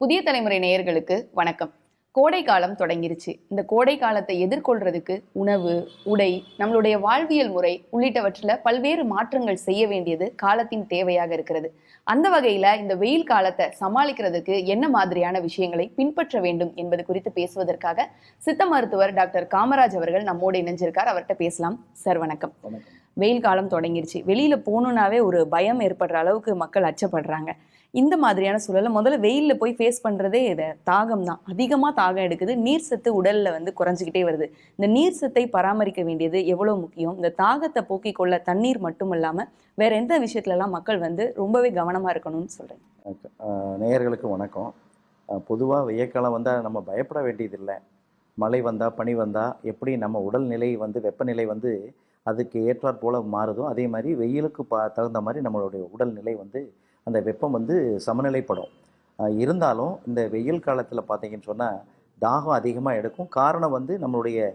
புதிய தலைமுறை நேயர்களுக்கு வணக்கம். கோடை காலம் தொடங்கிருச்சு. இந்த கோடை காலத்தை எதிர்கொள்றதுக்கு உணவு, உடை, நம்மளுடைய வாழ்வியல் முறை உள்ளிட்டவற்றில் பல்வேறு மாற்றங்கள் செய்ய வேண்டியது காலத்தின் தேவையாக இருக்கிறது. அந்த வகையில இந்த வெயில் காலத்தை சமாளிக்கிறதுக்கு என்ன மாதிரியான விஷயங்களை பின்பற்ற வேண்டும் என்பது குறித்து பேசுவதற்காக சித்த மருத்துவர் டாக்டர் காமராஜ் அவர்கள் நம்மோடு இணைஞ்சிருக்கார். அவர்கிட்ட பேசலாம். சார் வணக்கம். வெயில் காலம் தொடங்கிருச்சு. வெளியில போகணுன்னாவே ஒரு பயம் ஏற்படுற அளவுக்கு மக்கள் அச்சப்படுறாங்க. இந்த மாதிரியான சூழல்ல முதல்ல வெயில்ல போய் ஃபேஸ் பண்றதே தாகம் தான். அதிகமா தாகம் எடுக்குது. நீர் சத்து உடல்ல குறைஞ்சிக்கிட்டே வருது. இந்த நீர் சத்தை பராமரிக்க வேண்டியது எவ்வளவு முக்கியம்? இந்த தாகத்தை போக்கிக் கொள்ள தண்ணீர் மட்டும் இல்லாம வேற எந்த விஷயத்துல எல்லாம் மக்கள் ரொம்பவே கவனமா இருக்கணும்னு சொல்றேன். நேயர்களுக்கு வணக்கம். பொதுவாக வெய்யக்காலம் வந்தால் நம்ம பயப்பட வேண்டியதில்லை. மழை வந்தால் பனி வந்தால் எப்படி நம்ம உடல்நிலை வெப்பநிலை அதுக்கு ஏற்றாற் போல் மாறுதோ அதே மாதிரி வெயிலுக்கு தகுந்த மாதிரி நம்மளுடைய உடல்நிலை அந்த வெப்பம் சமநிலைப்படும். இருந்தாலும் இந்த வெயில் காலத்தில் பார்த்தீங்கன்னு சொன்னால் தாகம் அதிகமாக எடுக்கும். காரணம் நம்மளுடைய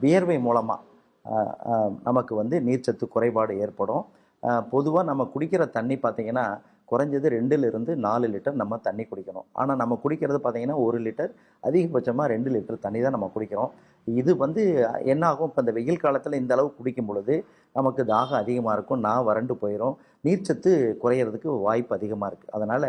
வியர்வை மூலமாக நமக்கு நீர்ச்சத்து குறைபாடு ஏற்படும். பொதுவாக நம்ம குடிக்கிற தண்ணி பார்த்திங்கன்னா குறைஞ்சது 2லிருந்து 4 லிட்டர் நம்ம தண்ணி குடிக்கணும். ஆனால் நம்ம குடிக்கிறது பார்த்திங்கன்னா 1 லிட்டர், அதிகபட்சமாக 2 லிட்டர் தண்ணி தான் நம்ம குடிக்கிறோம். இது என்ன ஆகும், இப்போ இந்த வெயில் காலத்தில் இந்த அளவு குடிக்கும் பொழுது நமக்கு தாகம் அதிகமாக இருக்கும், வறண்டு போயிடும், நீர்ச்சத்து குறையிறதுக்கு வாய்ப்பு அதிகமாக இருக்குது. அதனால்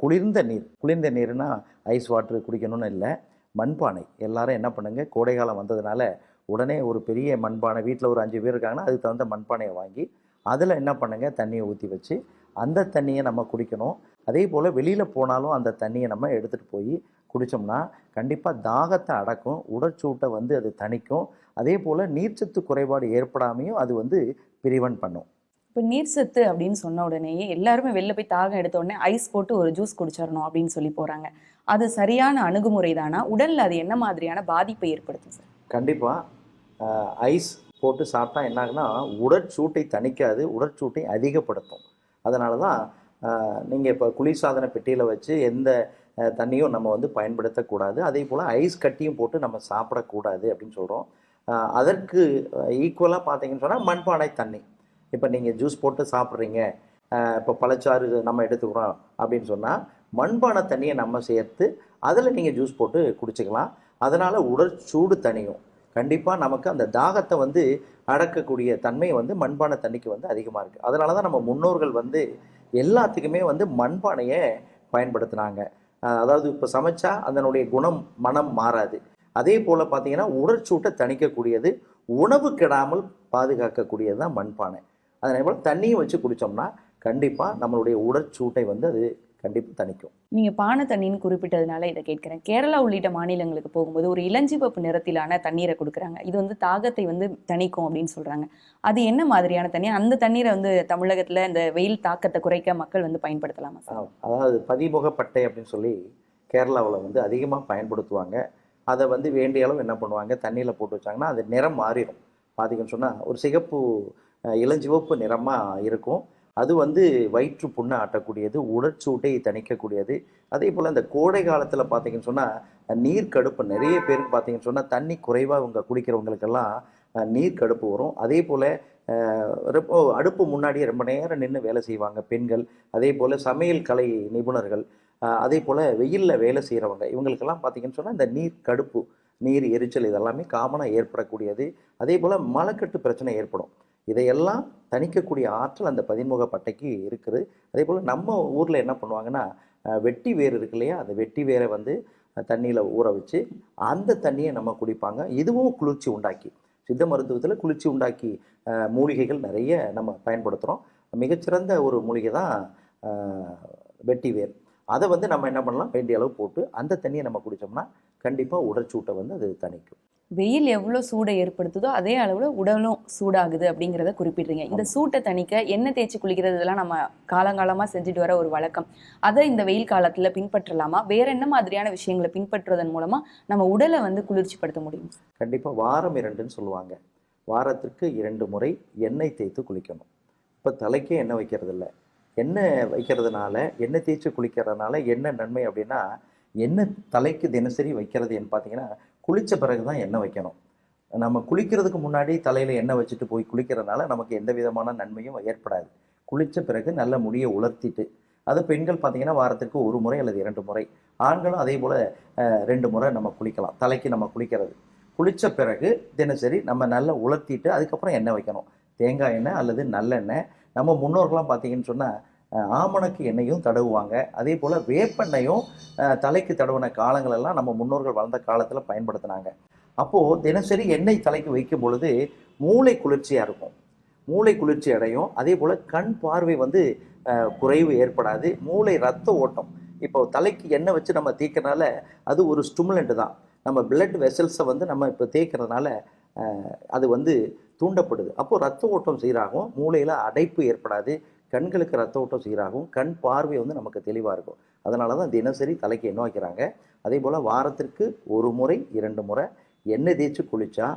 குளிர்ந்த நீர்னா ஐஸ் வாட்ரு குடிக்கணும்னு இல்லை, மண்பானை எல்லாரும் என்ன பண்ணுங்கள், கோடைக்காலம் வந்ததுனால உடனே ஒரு பெரிய மண்பானை, வீட்டில் ஒரு 5 பேர் இருக்காங்கன்னா அதுக்கு தகுந்த மண்பானையை வாங்கி அதில் என்ன பண்ணுங்கள், தண்ணியை ஊற்றி வச்சு அந்த தண்ணியை நம்ம குடிக்கணும். அதே போல் வெளியில் போனாலும் அந்த தண்ணியை நம்ம எடுத்துகிட்டு போய் குடித்தோம்னா கண்டிப்பாக தாகத்தை அடக்கும், உடற்சூட்டை அது தணிக்கும். அதே போல் நீர்ச்சத்து குறைபாடு ஏற்படாமையும் அது பிரிவென்ட் பண்ணும். இப்போ நீர்ச்சத்து அப்படின்னு சொன்ன உடனேயே எல்லாருமே வெளில போய் தாகம் எடுத்த உடனே ஐஸ் போட்டு ஒரு ஜூஸ் குடிச்சிடணும் அப்படின்னு சொல்லி போகிறாங்க. அது சரியான அணுகுமுறை தானா? உடலில் அது என்ன மாதிரியான பாதிப்பை ஏற்படுத்தும் சார்? கண்டிப்பாக ஐஸ் போட்டு சாப்பிட்டா என்னாகுன்னா உடற்சூட்டை தணிக்காது, உடற்சூட்டை அதிகப்படுத்தும். அதனால தான் நீங்கள் இப்போ குளிர்சாதன பெட்டியில் வச்சு எந்த தண்ணியும் நம்ம பயன்படுத்தக்கூடாது. அதே போல் ஐஸ் கட்டியும் போட்டு நம்ம சாப்பிடக்கூடாது அப்படின்னு சொல்கிறோம். அதற்கு ஈக்குவலாக பார்த்தீங்கன்னு சொன்னால் மண்பானை தண்ணி, இப்போ நீங்கள் ஜூஸ் போட்டு சாப்பிட்றீங்க, இப்போ பழச்சாறு நம்ம எடுத்துக்கிறோம் அப்படின்னு சொன்னால் மண்பானை தண்ணியை நம்ம சேர்த்து அதில் நீங்கள் ஜூஸ் போட்டு குடிச்சிக்கலாம். அதனால் உடற்சூடு தணியும். கண்டிப்பாக நமக்கு அந்த தாகத்தை அடக்கக்கூடிய தன்மை மண்பானை தண்ணிக்கு அதிகமாக இருக்குது. அதனால தான் நம்ம முன்னோர்கள் எல்லாத்துக்குமே மண்பானையை பயன்படுத்தினாங்க. அதாவது இப்போ சமைச்சா அதனுடைய குணம் மனம் மாறாது. அதே போல் பார்த்திங்கன்னா உடற்சூட்டை தணிக்கக்கூடியது, உணவு கெடாமல் பாதுகாக்கக்கூடியது தான் மண்பானை. அதே போல் தண்ணியும் வச்சு குடித்தோம்னா கண்டிப்பாக நம்மளுடைய உடற்சூட்டை அது கண்டிப்பாக தணிக்கும். நீங்கள் பானை தண்ணின்னு குறிப்பிட்டதுனால இதை கேட்குறேன். கேரளா உள்ளிட்ட மாநிலங்களுக்கு போகும்போது ஒரு இளஞ்சிவப்பு நிறத்திலான தண்ணீரை கொடுக்குறாங்க. இது தாகத்தை தணிக்கும் அப்படின்னு சொல்கிறாங்க. அது என்ன மாதிரியான தண்ணி? அந்த தண்ணீரை தமிழகத்தில் இந்த வெயில் தாக்கத்தை குறைக்க மக்கள் பயன்படுத்தலாமா சார்? அதாவது பதிமுகப்பட்டை அப்படின்னு சொல்லி கேரளாவில் அதிகமாக பயன்படுத்துவாங்க. அதை வேண்டிய அளவு என்ன பண்ணுவாங்க, தண்ணியில் போட்டு வச்சாங்கன்னா அது நிறம் மாறிடும். பார்த்தீங்கன்னு சொன்னால் ஒரு சிகப்பு இளஞ்சிவப்பு நிறமாக இருக்கும். அது வயிற்று புண்ணை ஆட்டக்கூடியது, உடற்சூட்டை தணிக்கக்கூடியது. அதே போல் இந்த கோடை காலத்தில் பார்த்தீங்கன்னு சொன்னால் நீர் கடுப்பு நிறைய பேருக்கு பார்த்தீங்கன்னு சொன்னால் தண்ணி குறைவாக குடிக்கிறவங்களுக்கெல்லாம் நீர் கடுப்பு வரும். அதே போல் அடுப்பு முன்னாடியே ரொம்ப நேரம் நின்று வேலை செய்வாங்க பெண்கள். அதே போல் சமையல் கலை நிபுணர்கள், அதே போல் வெயிலில் வேலை செய்கிறவங்க, இவங்களுக்கெல்லாம் பார்த்தீங்கன்னு சொன்னால் இந்த நீர் கடுப்பு, நீர் எரிச்சல் இதெல்லாமே காமனாக ஏற்படக்கூடியது. அதே போல் மலக்கட்டு பிரச்சனை ஏற்படும். இதையெல்லாம் தணிக்கக்கூடிய ஆற்றல் அந்த பதின்முக பட்டைக்கு இருக்குது. அதே போல் நம்ம ஊரில் என்ன பண்ணுவாங்கன்னா, வெட்டி வேர் இருக்கு இல்லையா, அந்த வெட்டி வேரை தண்ணியில் ஊற வச்சு அந்த தண்ணியை நம்ம குடிப்பாங்க. இதுவும் குளிர்ச்சி உண்டாக்கி, சித்த மருத்துவத்தில் குளிர்ச்சி உண்டாக்கி மூலிகைகள் நிறைய நம்ம பயன்படுத்துகிறோம். மிகச்சிறந்த ஒரு மூலிகை தான் வெட்டி வேர். அதை நம்ம என்ன பண்ணலாம், வேண்டிய அளவு போட்டு அந்த தண்ணியை நம்ம குடித்தோம்னா கண்டிப்பாக உடற்சூட்டை அது தணிக்கும். வெயில் எவ்வளோ சூடை ஏற்படுத்துதோ அதே அளவில் உடலும் சூடாகுது அப்படிங்கிறத குறிப்பிடுறீங்க. இந்த சூட்டை தணிக்க எண்ணெய் தேய்ச்சி குளிக்கிறது இதெல்லாம் நம்ம காலங்காலமாக செஞ்சுட்டு வர ஒரு வழக்கம். அதை இந்த வெயில் காலத்தில் பின்பற்றலாமா? வேற என்ன மாதிரியான விஷயங்களை பின்பற்றுவதன் மூலமாக நம்ம உடலை குளிர்ச்சிப்படுத்த முடியும்? கண்டிப்பாக வாரம் 2ன்னு சொல்லுவாங்க. வாரத்திற்கு 2 முறை எண்ணெய் தேய்த்து குளிக்கணும். இப்போ தலைக்கே எண்ணெய் வைக்கிறது இல்லை. எண்ணெய் வைக்கிறதுனால, எண்ணெய் தேய்ச்சி குளிக்கிறதுனால என்ன நன்மை அப்படின்னா, எண்ணெய் தலைக்கு தினசரி வைக்கிறது என்ன பார்த்தீங்கன்னா, குளித்த பிறகு தான் எண்ணெய் வைக்கணும். நம்ம குளிக்கிறதுக்கு முன்னாடி தலையில் எண்ணெய் வச்சுட்டு போய் குளிக்கிறதுனால நமக்கு எந்த விதமான நன்மையும் ஏற்படாது. குளித்த பிறகு நல்ல முடியை உலர்த்திட்டு அது பெண்கள் பார்த்தீங்கன்னா வாரத்துக்கு 1 முறை அல்லது 2 முறை, ஆண்களும் அதே போல் 2 முறை நம்ம குளிக்கலாம். தலைக்கு நம்ம குளிக்கிறது. குளித்த பிறகு தினசரி நம்ம நல்லா உலர்த்திட்டு அதுக்கப்புறம் எண்ணெய் வைக்கணும். தேங்காய் எண்ணெய் அல்லது நல்லெண்ணெய். நம்ம முன்னோர்கள்லாம் பார்த்தீங்கன்னு சொன்னால் ஆமணக்கு எண்ணெயும் தடவுவாங்க. அதே போல் வேப்பெண்ணையும் தலைக்கு தடவின காலங்களெல்லாம் நம்ம முன்னோர்கள் வாழ்ந்த காலத்தில் பயன்படுத்தினாங்க. அப்போது தினசரி எண்ணெய் தலைக்கு வைக்கும் பொழுது மூளை குளிர்ச்சியாக இருக்கும். மூளை குளிர்ச்சி அடையும். அதே போல் கண் பார்வை வந்து குறைவு ஏற்படாது. மூளை ரத்த ஓட்டம், இப்போ தலைக்கு எண்ணெய் வச்சு நம்ம தேய்க்கிறனால அது ஒரு ஸ்டிமுலண்ட் தான். நம்ம பிளட் வெசல்ஸை வந்து நம்ம இப்போ தேய்க்கிறதுனால அது வந்து தூண்டப்படுது. அப்போது ரத்த ஓட்டம் சீராகும், மூளையில் அடைப்பு ஏற்படாது, கண்களுக்கு ரத்த ஓட்டம் சீராகும், கண் பார்வை வந்து நமக்கு தெளிவாக இருக்கும். அதனால தான் தினசரி தலைக்கு எண்ணெய் வைக்கிறாங்க. அதே போல் வாரத்திற்கு 1 முறை 2 முறை எண்ணெய் தேய்ச்சி குளித்தா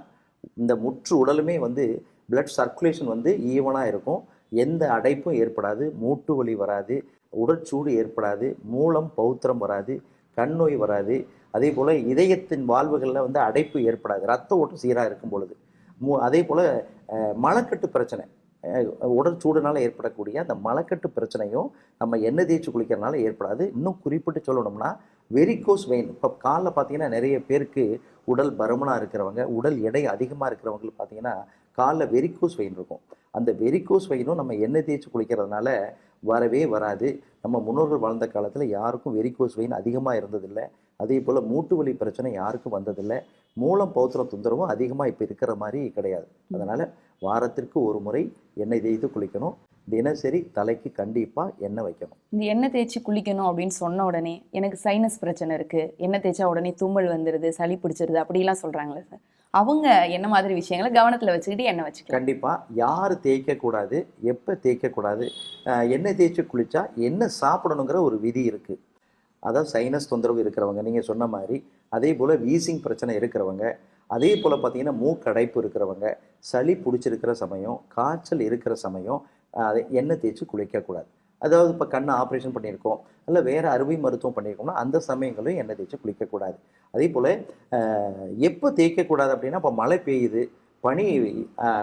இந்த முற்று உடலுமே வந்து பிளட் சர்க்குலேஷன் வந்து ஈவனாக இருக்கும். எந்த அடைப்பும் ஏற்படாது, மூட்டு வலி வராது, உடற்சூடு ஏற்படாது, மூலம் பௌத்திரம் வராது, கண் நோய் வராது. அதே போல் இதயத்தின் வாழ்வுகளில் வந்து அடைப்பு ஏற்படாது, ரத்த ஓட்டம் சீராக இருக்கும் பொழுது. அதே போல் மலக்கட்டு பிரச்சனை, உடற்சூடுனால ஏற்படக்கூடிய அந்த மலக்கட்டு பிரச்சனையும் நம்ம எண்ணெய் தேய்ச்சி குளிக்கிறதுனால ஏற்படாது. இன்னும் குறிப்பிட்டு சொல்லணும்னா வெரிகோஸ் வெயின். இப்போ காலில் பார்த்தீங்கன்னா நிறைய பேருக்கு உடல் பருமனாக இருக்கிறவங்க, உடல் எடை அதிகமாக இருக்கிறவங்களுக்கு பார்த்தீங்கன்னா காலில் வெரிகோஸ் வெயின் இருக்கும். அந்த வெரிகோஸ் வெயினும் நம்ம எண்ணெய் தேய்ச்சி குளிக்கிறதுனால வரவே வராது. நம்ம முன்னோர்கள் வாழ்ந்த காலத்தில் யாருக்கும் வெரிகோஸ் வெயின் அதிகமாக இருந்ததில்லை. அதே போல் மூட்டு வலி பிரச்சனை யாருக்கும் வந்ததில்லை. மூலம் பௌத்திரம் தொந்தரவும் அதிகமாக இப்போ இருக்கிற மாதிரி கிடையாது. அதனால் வாரத்திற்கு 1 முறை எண்ணெய் தேய்த்து குளிக்கணும். தினசரி தலைக்கு கண்டிப்பாக எண்ணெய் வைக்கணும். இந்த எண்ணெய் தேய்ச்சி குளிக்கணும் அப்படின்னு சொன்ன உடனே எனக்கு சைனஸ் பிரச்சனை இருக்குது, எண்ணெய் தேய்ச்சா உடனே தும்மல் வந்துடுது, சளி பிடிச்சிருது அப்படிலாம் சொல்கிறாங்களே சார், அவங்க என்ன மாதிரி விஷயங்களை கவனத்தில் வச்சுக்கிட்டு எண்ணெய் வச்சுக்கலாம்? கண்டிப்பாக யார் தேய்க்கக்கூடாது, எப்போ தேய்க்கக்கூடாது, எண்ணெய் தேய்ச்சி குளித்தா என்ன சாப்பிடணுங்கிற ஒரு விதி இருக்குது. அதாவது சைனஸ் தொந்தரவு இருக்கிறவங்க நீங்கள் சொன்ன மாதிரி, அதே போல் வீசிங் பிரச்சனை இருக்கிறவங்க, அதே போல் பார்த்தீங்கன்னா மூக்கடைப்பு இருக்கிறவங்க, சளி பிடிச்சிருக்கிற சமயம், காய்ச்சல் இருக்கிற சமயம் அதை எண்ணெய் தேய்ச்சி குளிக்கக்கூடாது. அதாவது இப்போ கண்ணை ஆப்ரேஷன் பண்ணியிருக்கோம், இல்லை வேறு அறுவை மருத்துவம் பண்ணியிருக்கோம்னா அந்த சமயங்களும் எண்ணெய் தேய்ச்சி குளிக்கக்கூடாது. அதே போல் எப்போ தேய்க்கக்கூடாது அப்படின்னா, இப்போ மழை பெய்யுது, பனி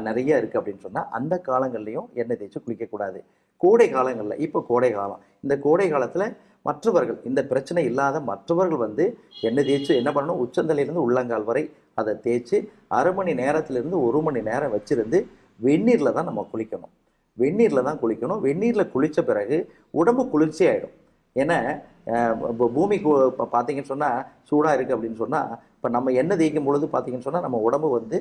நிறைய இருக்குது அப்படின்னு சொன்னால் அந்த காலங்கள்லையும் எண்ணெய் தேய்ச்சி குளிக்கக்கூடாது. கோடை காலங்களில், இப்போ கோடை காலம், இந்த கோடை காலத்தில் மற்றவர்கள், இந்த பிரச்சனை இல்லாத மற்றவர்கள் வந்து எண்ணெய் தேய்ச்சி என்ன பண்ணணும், உச்சந்தலையிலேருந்து உள்ளங்கால் வரை அதை தேய்ச்சி அரை மணி நேரத்திலிருந்து 1 மணி நேரம் வச்சுருந்து வெந்நீரில் தான் நம்ம குளிக்கணும். வெந்நீரில் தான் குளிக்கணும். வெந்நீரில் குளித்த பிறகு உடம்பு குளிர்ச்சி ஆகிடும். ஏன்னா இப்போ பூமிக்கு இப்போ பார்த்தீங்கன்னு சொன்னால் சூடாக இருக்குது அப்படின்னு சொன்னால், இப்போ நம்ம எண்ணெய் தேய்க்கும் பொழுது பார்த்தீங்கன்னு சொன்னால் நம்ம உடம்பு வந்து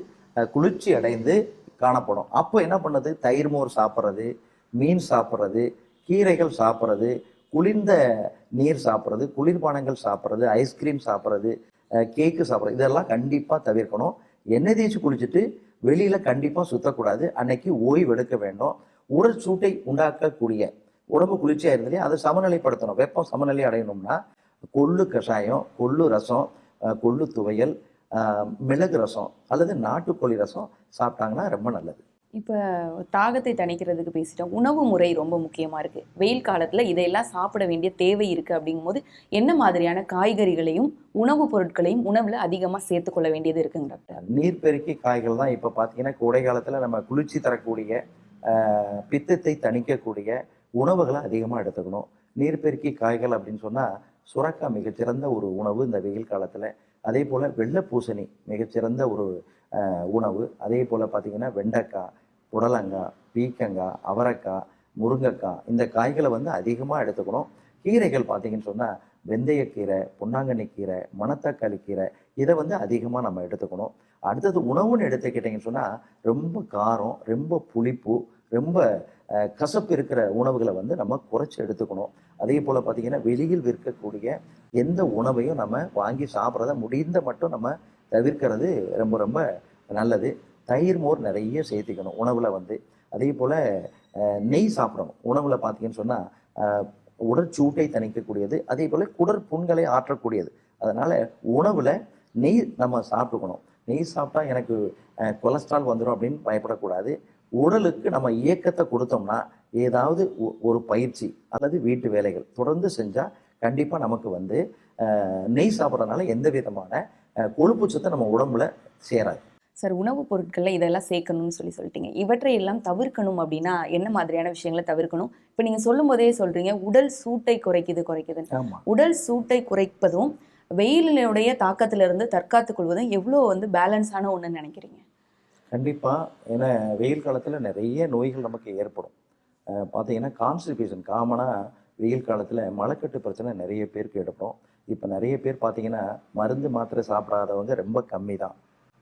குளிர்ச்சி அடைந்து காணப்படும். அப்போ என்ன பண்ணுது, தயிர் மோர் சாப்பிட்றது, மீன் சாப்பிட்றது, கீரைகள் சாப்பிட்றது, குளிர்ந்த நீர் சாப்பிட்றது, குளிர்பானங்கள் சாப்பிட்றது, ஐஸ்கிரீம் சாப்பிட்றது, கேக்கு சாப்பிட்றது, இதெல்லாம் கண்டிப்பாக தவிர்க்கணும். எண்ணெய் தேய்ச்சி குளிச்சுட்டு வெளியில் கண்டிப்பாக சுற்றக்கூடாது. அன்னைக்கு ஓய்வு எடுக்க வேண்டும். உடல் சூட்டை உண்டாக்கக்கூடிய, உடம்பு குளிர்ச்சியாக இருந்ததே அதை சமநிலைப்படுத்தணும். வெப்பம் சமநிலை அடையணும்னா கொள்ளு கஷாயம், கொள்ளு ரசம், கொள்ளு துவையல், மிளகு ரசம் அல்லது நாட்டுக்கோழி ரசம் சாப்பிட்டாங்கன்னா ரொம்ப நல்லது. இப்போ தாகத்தை தணிக்கிறதுக்கு பேசிட்டோம். உணவு முறை ரொம்ப முக்கியமாக இருக்குது. வெயில் காலத்தில் இதையெல்லாம் சாப்பிட வேண்டிய தேவை இருக்குது. அப்படிங்கும்போது என்ன மாதிரியான காய்கறிகளையும் உணவுப் பொருட்களையும் உணவில் அதிகமாக சேர்த்துக்கொள்ள வேண்டியது இருக்குங்க டாக்டர்? நீர்பெருக்கி காய்கள் தான் இப்போ பார்த்தீங்கன்னா கோடை காலத்தில் நம்ம குளிர்ச்சி தரக்கூடிய, பித்தத்தை தணிக்கக்கூடிய உணவுகளை அதிகமாக எடுத்துக்கணும். நீர்பெருக்கி காய்கள் அப்படின்னு சொன்னால் சுரக்காய் மிகச்சிறந்த ஒரு உணவு இந்த வெயில் காலத்தில். அதே போல் வெள்ளை பூசணி மிகச்சிறந்த ஒரு உணவு. அதே போல் பார்த்திங்கன்னா வெண்டைக்காய், புடலங்காய், பீக்கங்காய், அவரைக்காய், முருங்கைக்காய், இந்த காய்களை வந்து அதிகமாக எடுத்துக்கணும். கீரைகள் பார்த்திங்கன்னு சொன்னால் வெந்தயக்கீரை, பொன்னாங்கண்ணி கீரை, மணத்தக்காளி கீரை, இதை வந்து அதிகமாக நம்ம எடுத்துக்கணும். அடுத்தது உணவுன்னு எடுத்துக்கிட்டிங்கன்னு சொன்னால் ரொம்ப காரம், ரொம்ப புளிப்பு, ரொம்ப கசப்பு இருக்கிற உணவுகளை வந்து நம்ம குறைச்சி எடுத்துக்கணும். அதே போல் பார்த்திங்கன்னா வெளியில் விற்கக்கூடிய எந்த உணவையும் நம்ம வாங்கி சாப்பிட்றத முடிந்த மட்டும் நம்ம தவிர்க்கிறது ரொம்ப ரொம்ப நல்லது. தயிர் மோர் நிறைய சேர்த்திக்கணும் உணவில் வந்து. அதே போல் நெய் சாப்பிடணும் உணவில். பார்த்தீங்கன்னு சொன்னால் உடற்சூட்டை தணிக்கக்கூடியது, அதே போல் குடற்புண்களை ஆற்றக்கூடியது. அதனால் உணவில் நெய் நம்ம சாப்பிட்டுக்கணும். நெய் சாப்பிட்டா எனக்கு கொலஸ்ட்ரால் வந்துடும் அப்படின்னு பயப்படக்கூடாது. உடலுக்கு நம்ம இயக்கத்தை கொடுத்தோம்னா ஏதாவது ஒரு பயிற்சி அல்லது வீட்டு வேலைகள் தொடர்ந்து செஞ்சால் கண்டிப்பாக நமக்கு வந்து நெய் சாப்பிட்றதுனால எந்த விதமான கொழுப்பு சத்து நம்ம உடம்புல சேராது. சார், உணவுப் பொருட்கள்ல இதெல்லாம் சேர்க்கணும்னு சொல்லிட்டீங்க. இவற்றை எல்லாம் தவிர்க்கணும் அப்படின்னா என்ன மாதிரியான விஷயங்கள தவிர்க்கணும்? இப்ப நீங்க சொல்லும்போதே சொல்றீங்க, உடல் சூட்டை குறைக்குதுன்னு. ஆமா. உடல் சூட்டை குறைப்பதும், வெயிலினுடைய தாக்கத்திலிருந்து தற்காத்துக் கொள்வதும் எவ்வளோ வந்து பேலன்ஸான ஒண்ணுன்னு நினைக்கிறீங்க? கண்டிப்பா. ஏன்னா வெயில் காலத்துல நிறைய நோய்கள் நமக்கு ஏற்படும். பார்த்தீங்கன்னா கான்ஸ்டிபேஷன் காமனா வெயில் காலத்துல மலக்கட்டு பிரச்சனை நிறைய பேருக்கு ஏற்படும். இப்ப நிறைய பேர் பார்த்தீங்கன்னா, மருந்து மாத்திரை சாப்பிடாதவங்க ரொம்ப கம்மி தான்.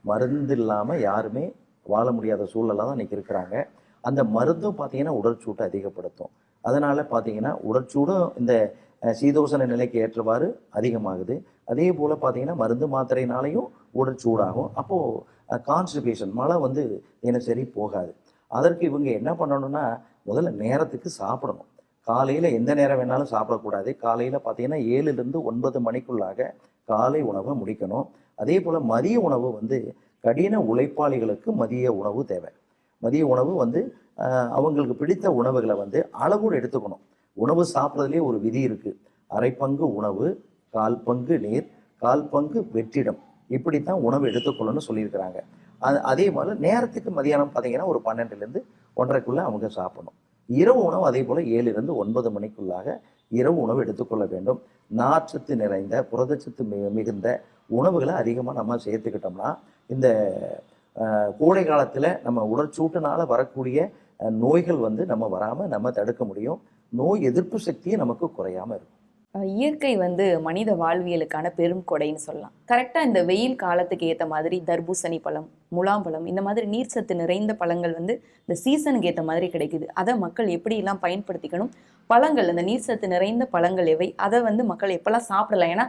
மருந்து இல்லாம யாருமே வாழ முடியாத சூழல்ல தான் இன்னைக்கு இருக்கிறாங்க. அந்த மருந்தும் பார்த்தீங்கன்னா உடற்சூட்டை அதிகப்படுத்தும். அதனால பார்த்தீங்கன்னா உடற்சூடும் இந்த சீதோஷண நிலைக்கு ஏற்றவாறு அதிகமாகுது. அதே போல பார்த்தீங்கன்னா மருந்து மாத்திரையினாலையும் உடல் சூடாகும். அப்போ கான்ஸ்டிபேஷன் மழை வந்து தினசரி போகாது. அதற்கு இவங்க என்ன பண்ணணும்னா, முதல்ல நேரத்துக்கு சாப்பிடணும். காலையில எந்த நேரம் வேணாலும் சாப்பிடக்கூடாது. காலையில பார்த்தீங்கன்னா 7லிருந்து 9 மணிக்குள்ளாக காலை உணவை முடிக்கணும். அதே போல மதிய உணவு வந்து கடின உழைப்பாளிகளுக்கு மதிய உணவு தேவை. மதிய உணவு வந்து அவங்களுக்கு பிடித்த உணவுகளை வந்து அளவோடு எடுத்துக்கணும். உணவு சாப்பிட்றதுலேயே ஒரு விதி இருக்கு. அரை பங்கு உணவு, 1/4 பங்கு நீர், 1/4 பங்கு வெற்றிடம். இப்படித்தான் உணவு எடுத்துக்கொள்ளணும்னு சொல்லியிருக்கிறாங்க. அதே மாதிரி நேரத்துக்கு மதியானம் பார்த்தீங்கன்னா ஒரு 12லேருந்து 1:30க்குள்ள அவங்க சாப்பிடணும். இரவு உணவு அதே போல 7லிருந்து 9 மணிக்குள்ளாக இரவு உணவு எடுத்துக்கொள்ள வேண்டும். நார்ச்சத்து நிறைந்த புரதச்சத்து மிகுந்த உணவுகளை அதிகமாக நம்ம சேர்த்துக்கிட்டோம்னா இந்த கோடை காலத்தில் நம்ம உடற்சூட்டுனால வரக்கூடிய நோய்கள் வந்து நம்ம வராமல் நம்ம தடுக்க முடியும். நோய் எதிர்ப்பு சக்தியும் நமக்கு குறையாம இருக்கும். இயற்கை வந்து மனித வாழ்வியலுக்கான பெரும் கொடைன்னு சொல்லலாம். கரெக்டா இந்த வெயில் காலத்துக்கு ஏத்த மாதிரி தர்பூசணி பழம், முலாம்பழம் இந்த மாதிரி நீர்ச்சத்து நிறைந்த பழங்கள் வந்து இந்த சீசனுக்கு ஏத்த மாதிரி கிடைக்குது. அதை மக்கள் எப்படியெல்லாம் பயன்படுத்திக்கணும்? பழங்கள், அந்த நீர்ச்சத்து நிறைந்த பழங்கள் எவை? அதை வந்து மக்கள் எப்பெல்லாம் சாப்பிடலாம்? ஏன்னா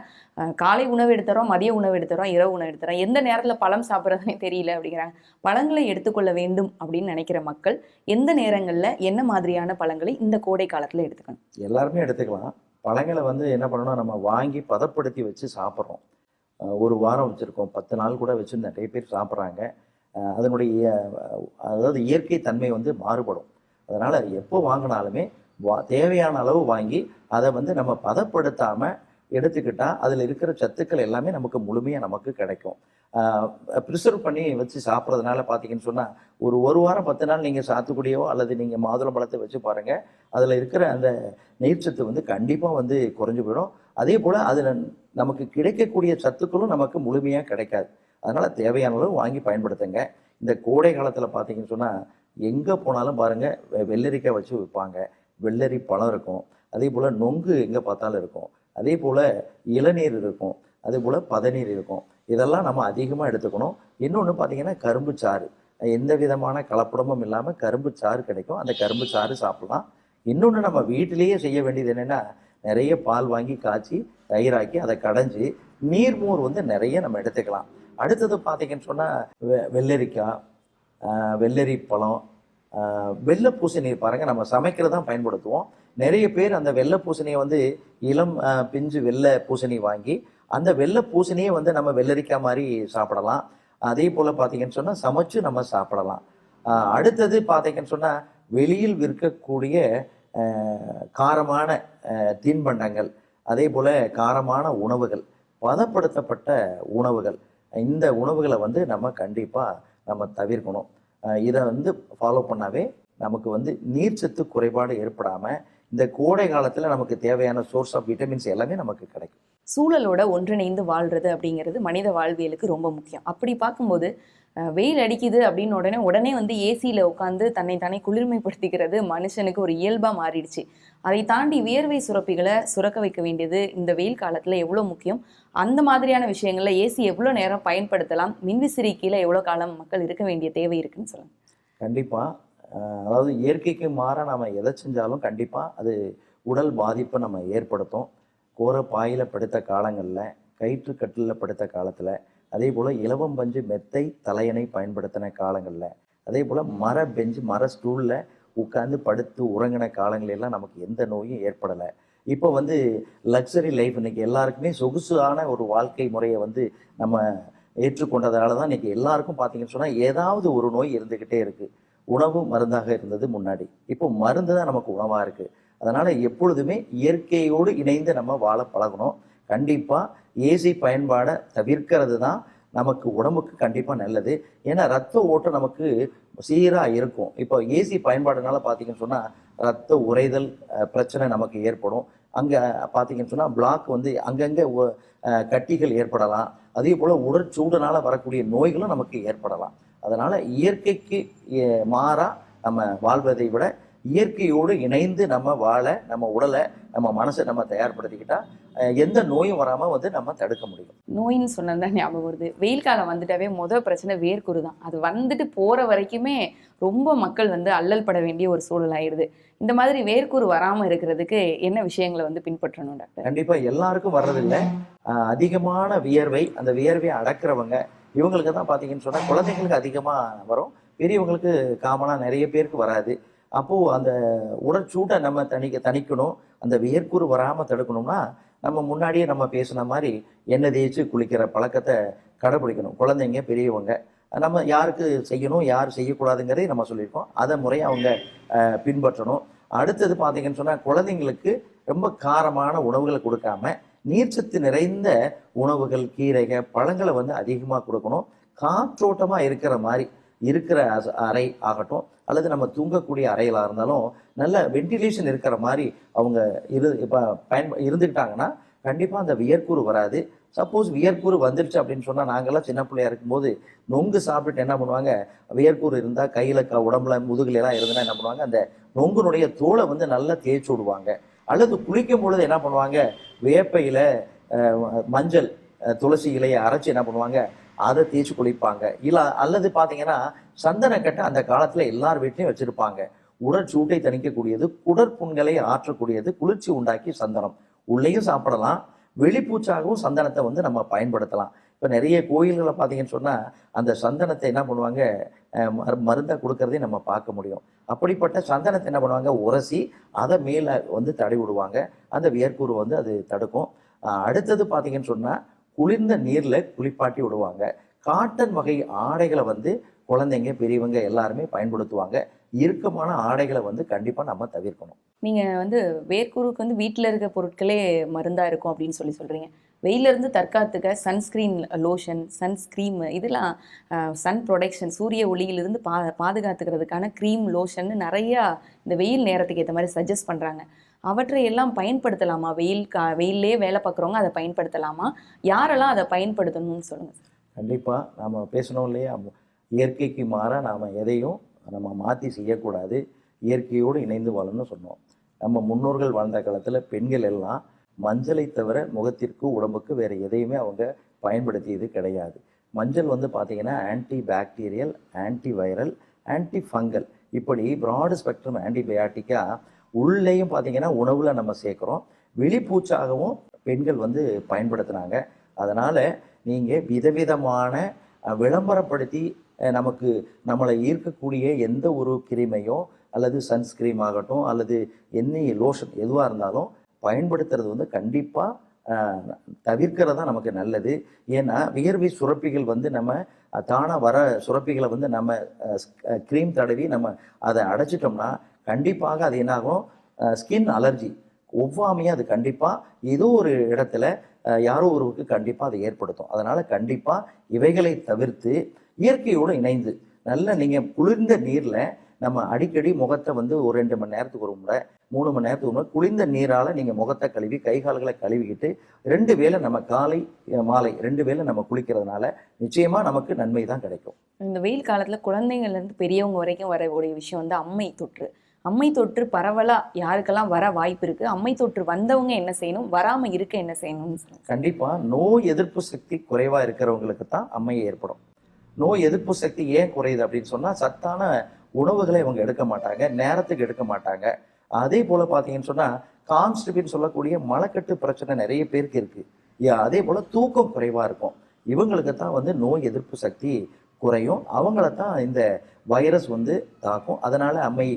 காலை உணவு எடுத்துறோம், மதிய உணவு எடுத்துறோம், இரவு உணவு எடுத்துறோம். எந்த நேரத்தில் பழம் சாப்பிட்றதுனே தெரியல அப்படிங்கிறாங்க. பழங்களை எடுத்துக்கொள்ள வேண்டும் அப்படின்னு நினைக்கிற மக்கள் எந்த நேரங்களில் என்ன மாதிரியான பழங்களை இந்த கோடை காலத்தில் எடுத்துக்கணும்? எல்லாருமே எடுத்துக்கலாம். பழங்களை வந்து என்ன பண்ணணும், நம்ம வாங்கி பதப்படுத்தி வச்சு சாப்பிட்றோம். ஒரு வாரம் வச்சுருக்கோம், 10 நாள் கூட வச்சு நிறைய பேர் சாப்பிட்றாங்க. அதனுடைய அதாவது இயற்கை தன்மை வந்து மாறுபடும். அதனால் எப்போ வாங்கினாலுமே தேவையான அளவு வாங்கி அதை வந்து நம்ம பதப்படுத்தாமல் எடுத்துக்கிட்டால் அதில் இருக்கிற சத்துக்கள் எல்லாமே நமக்கு முழுமையாக நமக்கு கிடைக்கும். ப்ரிசர்வ் பண்ணி வச்சு சாப்பிட்றதுனால பார்த்தீங்கன்னு சொன்னால் ஒரு வாரம் 10 நாள் நீங்கள் சாத்துக்குடியோ அல்லது நீங்கள் மாதுளம் பழத்தை வச்சு பாருங்கள், அதில் இருக்கிற அந்த நீர்ச்சத்து வந்து கண்டிப்பாக வந்து குறைஞ்சு போயிடும். அதே போல் அதில் நமக்கு கிடைக்கக்கூடிய சத்துக்களும் நமக்கு முழுமையாக கிடைக்காது. அதனால் தேவையான அளவு வாங்கி பயன்படுத்துங்க. இந்த கோடை காலத்தில் பார்த்தீங்கன்னு சொன்னால் எங்கே போனாலும் பாருங்கள் வெள்ளரிக்காய் வச்சு விற்பாங்க, வெள்ளரி பழம் இருக்கும், அதே போல் நொங்கு எங்கே பார்த்தாலும் இருக்கும், அதே போல் இளநீர் இருக்கும், அதே போல் பதநீர் இருக்கும். இதெல்லாம் நம்ம அதிகமாக எடுத்துக்கணும். இன்னொன்று பார்த்தீங்கன்னா கரும்பு சாறு, எந்த விதமான கலப்படமும் இல்லாமல் கரும்பு சாறு கிடைக்கும். அந்த கரும்பு சாறு சாப்பிடலாம். இன்னொன்று நம்ம வீட்டிலேயே செய்ய வேண்டியது என்னென்னா, நிறைய பால் வாங்கி காய்ச்சி தயிராக்கி அதை கடைஞ்சி நீர்மோர் வந்து நிறைய நம்ம எடுத்துக்கலாம். அடுத்தது பார்த்தீங்கன்னு சொன்னால் வெள்ளரிக்காய், வெள்ளரி பழம், வெள்ளை பூசணி பாருங்கள், நம்ம சமைக்கிறதான் பயன்படுத்துவோம். நிறைய பேர் அந்த வெள்ளை பூசணியை வந்து இளம் பிஞ்சு வெள்ளை பூசணி வாங்கி அந்த வெள்ளை பூசணியை வந்து நம்ம வெள்ளரிக்காய் மாதிரி சாப்பிடலாம். அதே போல் பார்த்தீங்கன்னு சொன்னால் சமைச்சு நம்ம சாப்பிடலாம். அடுத்தது பார்த்தீங்கன்னு சொன்னால் வெளியில் விற்கக்கூடிய காரமான தின்பண்டங்கள், அதே போல் காரமான உணவுகள், பதப்படுத்தப்பட்ட உணவுகள், இந்த உணவுகளை வந்து நம்ம கண்டிப்பாக நம்ம தவிர்க்கணும். இதை வந்து ஃபாலோ பண்ணாவே நமக்கு வந்து நீர்ச்சத்து குறைபாடு ஏற்படாமல் இந்த கோடை காலத்தில் நமக்கு தேவையான சோர்ஸ் ஆஃப் விட்டமின்ஸ் எல்லாமே நமக்கு கிடைக்கும். சூழலோட ஒன்றிணைந்து வாழ்றது அப்படிங்கிறது மனித வாழ்வியலுக்கு ரொம்ப முக்கியம். அப்படி பார்க்கும்போது வெயில் அடிக்குது அப்படின்னு உடனே வந்து ஏசியில் உட்காந்து தன்னை தானே குளிர்மைப்படுத்திக்கிறது மனுஷனுக்கு ஒரு இயல்பாக மாறிடுச்சு. அதை தாண்டி வியர்வை சுரப்பிகளை சுரக்க வைக்க வேண்டியது இந்த வெயில் காலத்தில் எவ்வளோ முக்கியம்? அந்த மாதிரியான விஷயங்களில் ஏசி எவ்வளோ நேரம் பயன்படுத்தலாம்? மின்விசிறி கீழே எவ்வளோ காலம் மக்கள் இருக்க வேண்டிய தேவை இருக்குன்னு சொல்லுங்கள். கண்டிப்பாக. அதாவது இயற்கைக்கு மாற நம்ம எதை செஞ்சாலும் கண்டிப்பாக அது உடல் பாதிப்பை நம்ம ஏற்படுத்தும். கோர பாயில் படுத்த காலங்களில், கயிற்று கட்டிலில் படுத்த காலத்தில், அதே போல் இலவம் பஞ்சு மெத்தை தலையணை பயன்படுத்தின காலங்களில், அதே போல் மர பெஞ்சு மர ஸ்டூலில் உட்காந்து படுத்து உறங்கின காலங்களெல்லாம் நமக்கு எந்த நோயும் ஏற்படலை. இப்போ வந்து லக்ஸரி லைஃப் இன்றைக்கி எல்லாருக்குமே சொகுசான ஒரு வாழ்க்கை முறையை வந்து நம்ம ஏற்றுக்கொண்டதுனால தான் இன்றைக்கி எல்லாருக்கும் பார்த்தீங்கன்னு சொன்னால் ஏதாவது ஒரு நோய் இருந்துக்கிட்டே இருக்குது. உணவு மருந்தாக இருந்தது முன்னாடி, இப்போ மருந்து தான் நமக்கு உணவாக இருக்குது. அதனால் எப்பொழுதுமே இயற்கையோடு இணைந்து நம்ம வாழ பழகணும். கண்டிப்பாக ஏசி பயன்பாடை தவிர்க்கிறது தான் நமக்கு உடம்புக்கு கண்டிப்பாக நல்லது. ஏன்னா ரத்த ஓட்டம் நமக்கு சீராக இருக்கும். இப்போ ஏசி பயன்பாடுனால பார்த்தீங்கன்னு சொன்னால் ரத்த உறைதல் பிரச்சனை நமக்கு ஏற்படும். அங்கே பார்த்தீங்கன்னு சொன்னால் பிளாக் வந்து அங்கங்கே கட்டிகள் ஏற்படலாம். அதே போல் உடற்சூடுனால வரக்கூடிய நோய்களும் நமக்கு ஏற்படலாம். அதனால் இயற்கைக்கு மாறா நம்ம வாழ்வதை விட இயற்கையோடு இணைந்து நம்ம வாழ நம்ம உடலை நம்ம மனசை நம்ம தயார்படுத்திக்கிட்டா எந்த நோயும் வராமல் வந்து நம்ம தடுக்க முடியும். நோயின்னு சொன்னதுதான் ஞாபகம் வருது. வெயில் காலம் வந்துட்டாவே பிரச்சனை வேர்க்குரு தான். அது வந்துட்டு போற வரைக்குமே ரொம்ப மக்கள் வந்து அல்லல் பட வேண்டிய ஒரு சூழல் ஆயிடுது. இந்த மாதிரி வேர்க்குரு வராம இருக்கிறதுக்கு என்ன விஷயங்களை வந்து பின்பற்றணும் டாக்டர்? கண்டிப்பா எல்லாருக்கும் வர்றதில்லை. அதிகமான வியர்வை, அந்த வியர்வையை அடக்கிறவங்க இவங்களுக்கு தான் பார்த்தீங்கன்னு சொன்னால் குழந்தைங்களுக்கு அதிகமாக வரும். பெரியவங்களுக்கு காமனாக நிறைய பேருக்கு வராது. அப்போது அந்த உடற்சூட்டை நம்ம தணிக்கணும். அந்த வியர்க்குரு வராமல் தடுக்கணும்னா நம்ம முன்னாடியே நம்ம பேசின மாதிரி எண்ணெய் தேய்ச்சி குளிக்கிற பழக்கத்தை கடைப்பிடிக்கணும். குழந்தைங்க, பெரியவங்க நம்ம யாருக்கு செய்யணும் யார் செய்யக்கூடாதுங்கிறதே நம்ம சொல்லியிருக்கோம். அதை முறையை அவங்க பின்பற்றணும். அடுத்தது பார்த்தீங்கன்னு சொன்னால் குழந்தைங்களுக்கு ரொம்ப காரமான உணவுகளை கொடுக்காம நீர்ச்சத்து நிறைந்த உணவுகள், கீரைகள், பழங்களை வந்து அதிகமாக கொடுக்கணும். காற்றோட்டமாக இருக்கிற மாதிரி இருக்கிற அறை ஆகட்டும் அல்லது நம்ம தூங்கக்கூடிய அறைகளாக இருந்தாலும் நல்ல வென்டிலேஷன் இருக்கிற மாதிரி அவங்க இப்போ இருந்துக்கிட்டாங்கன்னா கண்டிப்பாக அந்த வியர்க்குரு வராது. சப்போஸ் வியர்க்குரு வந்துருச்சு அப்படின்னு சொன்னால் நாங்கள்லாம் சின்ன பிள்ளையா இருக்கும்போது நொங்கு சாப்பிட்டுட்டு என்ன பண்ணுவாங்க, வியர்க்குரு இருந்தால் கையில் உடம்புல முதுகுலாம் இருந்ததுன்னா என்ன பண்ணுவாங்க, அந்த நொங்குனுடைய தோலை வந்து நல்லா தேய்ச்சி விடுவாங்க. அல்லது குளிக்கும் பொழுது என்ன பண்ணுவாங்க, வேப்பையில் மஞ்சள், துளசி இலையை அரைச்சி என்ன பண்ணுவாங்க, அதை தேய்ச்சி குளிப்பாங்க. இல்லை அல்லது பார்த்தீங்கன்னா சந்தனக்கட்டை அந்த காலத்தில் எல்லார் வீட்லையும் வச்சுருப்பாங்க. உடற்சூட்டை தணிக்கக்கூடியது, குடற்புண்களை ஆற்றக்கூடியது, குளிர்ச்சி உண்டாக்கி சந்தனம் உள்ளேயும் சாப்பிடலாம். வெளிப்பூச்சாகவும் சந்தனத்தை வந்து நம்ம பயன்படுத்தலாம். இப்போ நிறைய கோயில்களை பார்த்தீங்கன்னு சொன்னால் அந்த சந்தனத்தை என்ன பண்ணுவாங்க, மருந்தாக கொடுக்கறதையும் நம்ம பார்க்க முடியும். அப்படிப்பட்ட சந்தனத்தை என்ன பண்ணுவாங்க, உரசி அதை மேலே வந்து தடவி விடுவாங்க. அந்த வியர்க்குரு வந்து அது தடுக்கும். அடுத்தது பார்த்தீங்கன்னு சொன்னால் குளிர்ந்த நீரில் குளிப்பாட்டி விடுவாங்க. காட்டன் வகை ஆடைகளை வந்து குழந்தைங்க, பெரியவங்க எல்லாருமே பயன்படுத்துவாங்க. இறுக்கமான ஆடைகளை வந்து கண்டிப்பாக நம்ம தவிர்க்கணும். நீங்கள் வந்து வேர்க்குருக்கு வந்து வீட்டில் இருக்க பொருட்களே மருந்தாக இருக்கும் அப்படின்னு சொல்கிறீங்க. வெயிலிருந்து தற்காத்துக்க சன்ஸ்க்ரீன் லோஷன், சன்ஸ்க்ரீம், இதெல்லாம் சன் ப்ரொடெக்ஷன், சூரிய ஒளியிலிருந்து பாதுகாத்துக்கிறதுக்கான க்ரீம், லோஷன் நிறையா இந்த வெயில் நேரத்துக்கு ஏற்ற மாதிரி சஜஸ்ட் பண்ணுறாங்க. அவற்றை எல்லாம் பயன்படுத்தலாமா? வெயிலே வேலை பார்க்குறவங்க அதை பயன்படுத்தலாமா? யாரெல்லாம் அதை பயன்படுத்தணும்னு சொல்லுங்கள். கண்டிப்பாக நாம் பேசணும் இல்லையா, இயற்கைக்கு மாறாக நாம் எதையும் நம்ம மாற்றி செய்யக்கூடாது. இயற்கையோடு இணைந்து வாழணும்னு சொன்னோம். நம்ம முன்னோர்கள் வாழ்ந்த காலத்தில் பெண்கள் எல்லாம் மஞ்சளை தவிர முகத்திற்கு, உடம்புக்கு வேறு எதையுமே அவங்க பயன்படுத்தியது கிடையாது. மஞ்சள் வந்து பார்த்திங்கன்னா anti bacterial, anti viral, anti fungal, இப்படி ப்ராடு ஸ்பெக்ட்ரம் ஆன்டிபயாட்டிக்காக உள்ளேயும் பார்த்திங்கன்னா உணவில் நம்ம சேர்க்குறோம். வெளிப்பூச்சாகவும் பெண்கள் வந்து பயன்படுத்தினாங்க. அதனால் நீங்கள் விதவிதமான விளம்பரப்படுத்தி நமக்கு நம்மளை ஈர்க்கக்கூடிய எந்த ஒரு கிரீமையோ அல்லது சன்ஸ்கிரீம் ஆகட்டும் அல்லது எண்ணெய், லோஷன் எதுவாக இருந்தாலும் பயன்படுத்துறது வந்து கண்டிப்பாக தவிர்க்கிறது தான் நமக்கு நல்லது. ஏன்னா வியர்வை சுரப்பிகள் வந்து நம்ம தானாக வர சுரப்பிகளை வந்து நம்ம க்ரீம் தடவி நம்ம அதை அடைச்சிட்டோம்னா கண்டிப்பாக அது என்னாகும், ஸ்கின் அலர்ஜி, ஒவ்வாமையாக அது கண்டிப்பாக ஏதோ ஒரு இடத்துல யாரோ ஒருவருக்கு கண்டிப்பாக அதை ஏற்படுத்தும். அதனால் கண்டிப்பாக இவைகளை தவிர்த்து இயற்கையோடு இணைந்து நல்ல நீங்கள் குளிர்ந்த நீரில் நம்ம அடிக்கடி முகத்தை வந்து ஒரு 2 மணி நேரத்துக்கு ஒரு முறை, 3 மணி நேரத்துக்கு ஒரு முறை குளிர்ந்த நீரால் நீங்கள் முகத்தை கழுவி கை கால்களை கழுவிக்கிட்டு 2 வேளை நம்ம காலை மாலை 2 வேளை நம்ம குளிக்கிறதுனால நிச்சயமாக நமக்கு நன்மை தான் கிடைக்கும். இந்த வெயில் காலத்தில் குழந்தைங்கள்லேருந்து பெரியவங்க வரைக்கும் வரக்கூடிய விஷயம் வந்து அம்மை தொற்று. அம்மை தொற்று பரவலாக யாருக்கெல்லாம் வர வாய்ப்பு இருக்குது? அம்மை தொற்று வந்தவங்க என்ன செய்யணும், வராமல் இருக்க என்ன செய்யணும்னு சொல்லுங்கள். கண்டிப்பாக நோய் எதிர்ப்பு சக்தி குறைவாக இருக்கிறவங்களுக்கு தான் அம்மை ஏற்படும். நோய் எதிர்ப்பு சக்தி ஏன் குறையுது அப்படின்னு சொன்னால் சத்தான உணவுகளை அவங்க எடுக்க மாட்டாங்க, நேரத்துக்கு எடுக்க மாட்டாங்க. அதே போல் பார்த்தீங்கன்னு சொன்னால் கான்ஸ்டிபேஷன் சொல்லக்கூடிய மலக்கட்டு பிரச்சனை நிறைய பேருக்கு இருக்குது. அதே போல் தூக்கம் குறைவாக இருக்கும். இவங்களுக்கு தான் வந்து நோய் எதிர்ப்பு சக்தி குறையும். அவங்கள தான் இந்த வைரஸ் வந்து தாக்கும். அதனால் அம்மை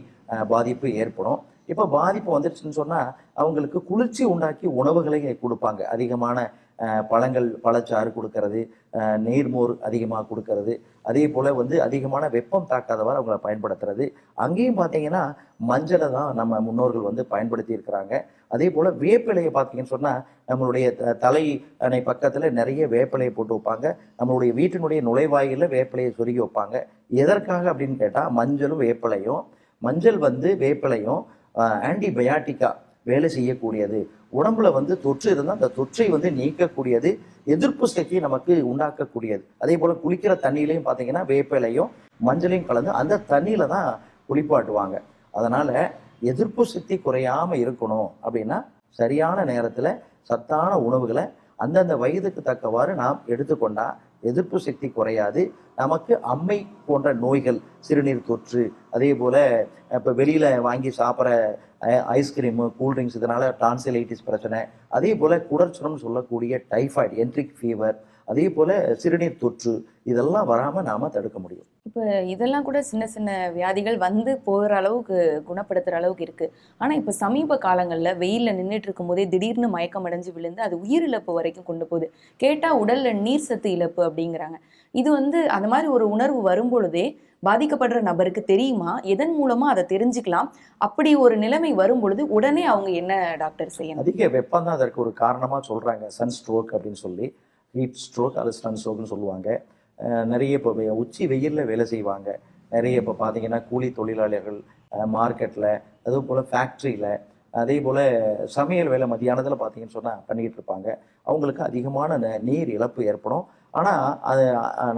பாதிப்பு ஏற்படும். இப்போ பாதிப்பு வந்துடுச்சுன்னு சொன்னால் அவங்களுக்கு குளிர்ச்சி உண்டாக்கி உணவுகளை கொடுப்பாங்க. அதிகமான பழங்கள், பழச்சாறு கொடுக்கறது, நீர்மோர் அதிகமாக கொடுக்கறது, அதே போல் வந்து அதிகமான வெப்பம் தாக்காதவாறு அவங்கள பயன்படுத்துறது. அங்கேயும் பார்த்தீங்கன்னா மஞ்சளை தான் நம்ம முன்னோர்கள் வந்து பயன்படுத்தி இருக்கிறாங்க. அதே போல் வேப்பிலையை பார்த்தீங்கன்னு சொன்னால் நம்மளுடைய தலை அணை பக்கத்தில் நிறைய வேப்பிலையை போட்டு வைப்பாங்க. நம்மளுடைய வீட்டினுடைய நுழைவாயிலில் வேப்பிலையை சொருகி வைப்பாங்க. எதற்காக அப்படின்னு கேட்டால் மஞ்சளும் வேப்பிலையும், மஞ்சள் வந்து வேப்பிலையும் ஆன்டிபயாட்டிக்கா வேலை செய்யக்கூடியது. உடம்புல வந்து தொற்று இருந்தால் அந்த தொற்றை வந்து நீக்கக்கூடியது, எதிர்ப்பு சக்தியை நமக்கு உண்டாக்கக்கூடியது. அதே போல் குளிக்கிற தண்ணியிலையும் பார்த்தீங்கன்னா வேப்பிலையும் மஞ்சளையும் கலந்து அந்த தண்ணியில தான் குளிப்பாட்டுவாங்க. அதனால எதிர்ப்பு சக்தி குறையாம இருக்கணும் அப்படின்னா சரியான நேரத்தில் சத்தான உணவுகளை அந்தந்த வயதுக்கு தக்கவாறு நாம் எடுத்துக்கொண்டா எதிர்ப்பு சக்தி குறையாது. நமக்கு அம்மை போன்ற நோய்கள், சிறுநீர் தொற்று, அதே போல் இப்போ வெளியில் வாங்கி சாப்பிட்ற ஐஸ்கிரீமு, கூல்ட்ரிங்க்ஸ், இதனால் டான்சிலைட்டிஸ் பிரச்சனை, அதே போல் குடற்சுரம்னு சொல்லக்கூடிய டைஃபாய்டு, என்ட்ரிக் ஃபீவர், அதே போல் சிறுநீர் தொற்று, இதெல்லாம் வராமல் நாம் தடுக்க முடியும். இப்போ இதெல்லாம் கூட சின்ன சின்ன வியாதிகள் வந்து போகிற அளவுக்கு குணப்படுத்துகிற அளவுக்கு இருக்குது. ஆனால் இப்போ சமீப காலங்களில் வெயிலில் நின்றுட்டு இருக்கும் போதே திடீர்னு மயக்கம் அடைஞ்சு விழுந்து அது உயிரிழப்பு வரைக்கும் கொண்டு போகுது. கேட்டால் உடலில் நீர் சத்து இழப்பு அப்படிங்கிறாங்க. இது வந்து அந்த மாதிரி ஒரு உணர்வு வரும்பொழுதே பாதிக்கப்படுற நபருக்கு தெரியுமா? எதன் மூலமாக அதை தெரிஞ்சுக்கலாம்? அப்படி ஒரு நிலைமை வரும்பொழுது உடனே அவங்க என்ன டாக்டர் செய்யணும்? அதிக வெப்பம் தான் அதற்கு ஒரு காரணமாக சொல்கிறாங்க. சன் ஸ்ட்ரோக் அப்படின்னு சொல்லி, ஹீட் ஸ்ட்ரோக் அல்லது சன் ஸ்ட்ரோக்னு சொல்லுவாங்க. நிறைய இப்போ உச்சி வெயிலில் வேலை செய்வாங்க. நிறைய இப்போ பார்த்தீங்கன்னா கூலி தொழிலாளர்கள் மார்க்கெட்டில், அதுவும் போல் ஃபேக்ட்ரியில், அதே போல் சமையல் வேலை மதியானத்தில் பார்த்தீங்கன்னு சொன்னால் பண்ணிக்கிட்டு இருப்பாங்க. அவங்களுக்கு அதிகமான நீர் இழப்பு ஏற்படும். ஆனால் அதை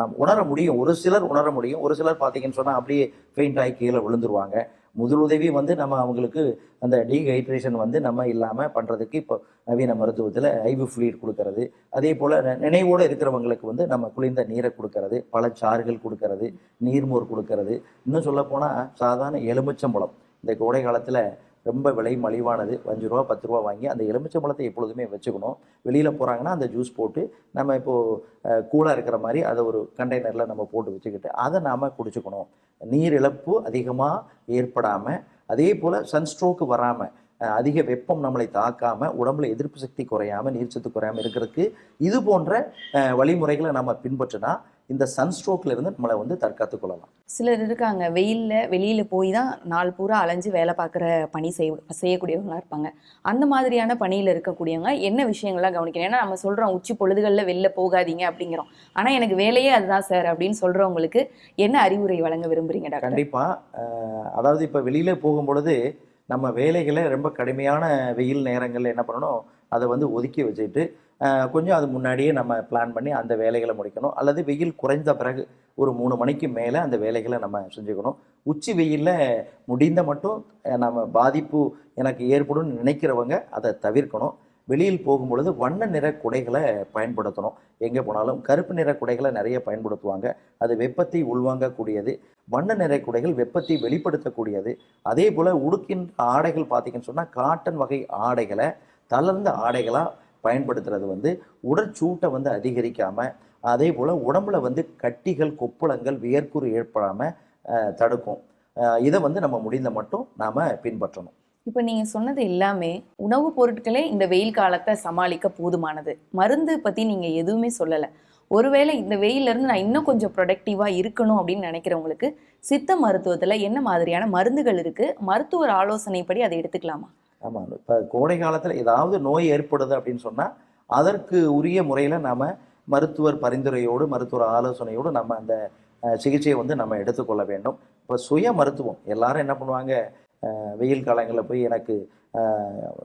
நம்ம உணர முடியும். ஒரு சிலர் உணர முடியும், ஒரு சிலர் பார்த்தீங்கன்னு சொன்னால் அப்படியே ஃபெயிண்ட் ஆகி கீழே விழுந்துருவாங்க. முதலுதவி வந்து நம்ம அவங்களுக்கு அந்த டீஹைட்ரேஷன் வந்து நம்ம இல்லாமல் பண்ணுறதுக்கு இப்போ நவீன மருத்துவத்தில் ஐவி ஃப்ளூயிட் கொடுக்கறது, அதே போல் நினைவோடு இருக்கிறவங்களுக்கு வந்து நம்ம குளிர்ந்த நீரை கொடுக்கறது, பழச்சாறுகள் கொடுக்கறது, நீர்மோர் கொடுக்கறது. இன்னும் சொல்லப்போனால் சாதாரண எலுமிச்சம்பழம் இந்த கோடை காலத்தில் ரொம்ப விலை மலிவானது, 5 ரூபா 10 ரூபா வாங்கி அந்த எலுமிச்சம்பழத்தை எப்பொழுதுமே வச்சுக்கணும். வெளியில் போகிறாங்கன்னா அந்த ஜூஸ் போட்டு நம்ம இப்போது கூலாக இருக்கிற மாதிரி அதை ஒரு கண்டெய்னரில் நம்ம போட்டு வச்சுக்கிட்டு அதை நாம் குடிச்சுக்கணும். நீர் இழப்பு அதிகமாக ஏற்படாமல், அதே போல் சன்ஸ்ட்ரோக்கு வராமல், அதிக வெப்பம் நம்மளை தாக்காமல், உடம்புல எதிர்ப்பு சக்தி குறையாமல், நீர் சத்து குறையாமல் இருக்கிறதுக்கு இது போன்ற வழிமுறைகளை நம்ம பின்பற்றினா இந்த சன்ஸ்ட்ரோக்ல இருந்து நம்மளை வந்து தற்காத்துக் கொள்ளலாம். சிலர் இருக்காங்க வெளியில் போய் தான் நாள் பூரா அலைஞ்சு வேலை பார்க்குற பணி செய்யக்கூடியவங்களா இருப்பாங்க. அந்த மாதிரியான பணியில் இருக்கக்கூடியவங்க என்ன விஷயங்கள்லாம் கவனிக்கணும்? ஏன்னா நம்ம சொல்கிறோம் உச்சி பொழுதுகளில் வெளில போகாதீங்க அப்படிங்கிறோம். ஆனால் எனக்கு வேலையே அதுதான் சார் அப்படின்னு சொல்கிறவங்களுக்கு என்ன அறிவுரை வழங்க விரும்புகிறீங்க டாக்டர்? கண்டிப்பாக. அதாவது இப்போ வெளியில் போகும்பொழுது நம்ம வேலைகளை ரொம்ப கடுமையான வெயில் நேரங்களில் என்ன பண்ணணும், அதை வந்து ஒதுக்கி வச்சுட்டு கொஞ்சம் அது முன்னாடியே நம்ம பிளான் பண்ணி அந்த வேலைகளை முடிக்கணும். அல்லது வெயில் குறைந்த பிறகு ஒரு 3 மணிக்கு மேலே அந்த வேலைகளை நம்ம செஞ்சுக்கணும். உச்சி வெயிலில் முடிந்த மட்டும் நம்ம பாதிப்பு எனக்கு ஏற்படும் நினைக்கிறவங்க அதை தவிர்க்கணும். வெளியில் போகும்பொழுது வண்ண நிற குடைகளை பயன்படுத்தணும். எங்கே போனாலும் கருப்பு நிற குடைகளை நிறைய பயன்படுத்துவாங்க. அது வெப்பத்தை உள்வாங்கக்கூடியது. வண்ண நிற குடைகள் வெப்பத்தை வெளிப்படுத்தக்கூடியது. அதே போல் உடுக்கின்ற ஆடைகள் பார்த்திங்கன்னு சொன்னால் காட்டன் வகை ஆடைகளை தளர்ந்த ஆடைகளாக பயன்படுத்துறது வந்து உடற்சூட்டை வந்து அதிகரிக்காமல், அதே போல் உடம்புல வந்து கட்டிகள், கொப்புளங்கள், வியர்க்குரு ஏற்படாமல் தடுக்கும். இதை வந்து நம்ம முடிந்த மட்டும் நாம் பின்பற்றணும். இப்போ நீங்கள் சொன்னது எல்லாமே உணவுப் பொருட்களே இந்த வெயில் காலத்தை சமாளிக்க போதுமானது. மருந்து பற்றி நீங்கள் எதுவுமே சொல்லலை. ஒருவேளை இந்த வெயிலிருந்து நான் இன்னும் கொஞ்சம் ப்ரொடக்டிவாக இருக்கணும் அப்படின்னு நினைக்கிறவங்களுக்கு சித்த மருத்துவத்தில் என்ன மாதிரியான மருந்துகள் இருக்குது? மருத்துவர் ஆலோசனைப்படி அதை எடுத்துக்கலாமா? ஆமாம். இப்போ கோடை காலத்தில் ஏதாவது நோய் ஏற்படுது அப்படின்னு சொன்னால் அதற்கு உரிய முறையில் நாம் மருத்துவர் பரிந்துரையோடு, மருத்துவர் ஆலோசனையோடு நம்ம அந்த சிகிச்சையை வந்து நம்ம எடுத்துக்கொள்ள வேண்டும். இப்போ சுய மருத்துவம் எல்லாரும் என்ன பண்ணுவாங்க, வெயில் காலங்களில் போய் எனக்கு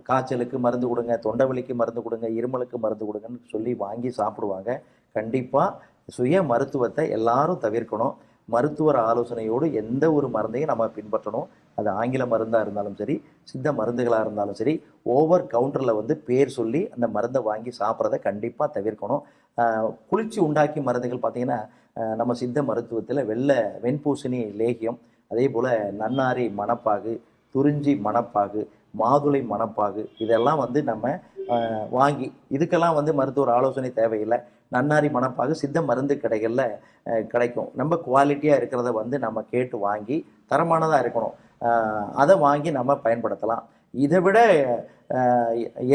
காய்ச்சலுக்கு மருந்து கொடுங்க, தொண்டை வலிக்கு மருந்து கொடுங்க, இருமலுக்கு மருந்து கொடுங்கன்னு சொல்லி வாங்கி சாப்பிடுவாங்க. கண்டிப்பாக சுய மருத்துவத்தை எல்லாரும் தவிர்க்கணும். மருத்துவர் ஆலோசனையோடு எந்த ஒரு மருந்தையும் நம்ம பின்பற்றணும். அது ஆங்கில மருந்தாக இருந்தாலும் சரி, சித்த மருந்துகளாக இருந்தாலும் சரி, ஓவர் கவுண்டரில் வந்து பேர் சொல்லி அந்த மருந்தை வாங்கி சாப்பிட்றத கண்டிப்பாக தவிர்க்கணும். குளிர்ச்சி உண்டாக்கி மருந்துகள் பார்த்திங்கன்னா நம்ம சித்த மருத்துவத்தில் வெண்பூசணி லேகியம், அதே போல் நன்னாரி மணப்பாகு, துறிஞ்சி மணப்பாகு, மாதுளை மணப்பாகு, இதெல்லாம் வந்து நம்ம வாங்கி, இதுக்கெல்லாம் வந்து மருத்துவர் ஆலோசனை தேவையில்லை. நன்னாரி மணப்பாகு சித்த மருந்து கடைகளில் கிடைக்கும். நம்ம குவாலிட்டியாக இருக்கிறத வந்து நம்ம கேட்டு வாங்கி, தரமானதாக இருக்கணும், அதை வாங்கி நம்ம பயன்படுத்தலாம். இதை விட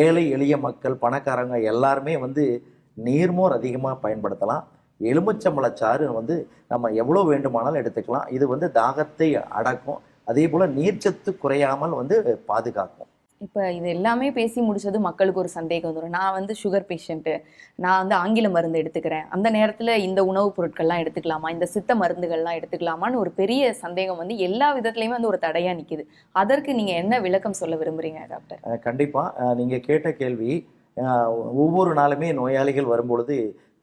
ஏழை எளிய மக்கள், பணக்காரங்க எல்லாருமே வந்து நீர்மோர் அதிகமாக பயன்படுத்தலாம். எலுமிச்சம்பழச்சாறு வந்து நம்ம எவ்வளோ வேண்டுமானாலும் எடுத்துக்கலாம். இது வந்து தாகத்தை அடக்கும், அதே போல் நீர்ச்சத்து குறையாமல் வந்து பாதுகாக்கும். இப்போ இது எல்லாமே பேசி முடிச்சது மக்களுக்கு ஒரு சந்தேகம் வந்துடும். நான் வந்து சுகர் பேஷண்ட்டு, நான் வந்து ஆங்கில மருந்து எடுத்துக்கிறேன், அந்த நேரத்தில் இந்த உணவுப் பொருட்கள்லாம் எடுத்துக்கலாமா, இந்த சித்த மருந்துகள்லாம் எடுத்துக்கலாமான்னு ஒரு பெரிய சந்தேகம் வந்து எல்லா விதத்துலையுமே வந்து ஒரு தடையாக நிற்கிது. அதற்கு நீங்கள் என்ன விளக்கம் சொல்ல விரும்புகிறீங்க டாக்டர்? கண்டிப்பாக நீங்கள் கேட்ட கேள்வி ஒவ்வொரு நாளுமே நோயாளிகள் வரும்பொழுது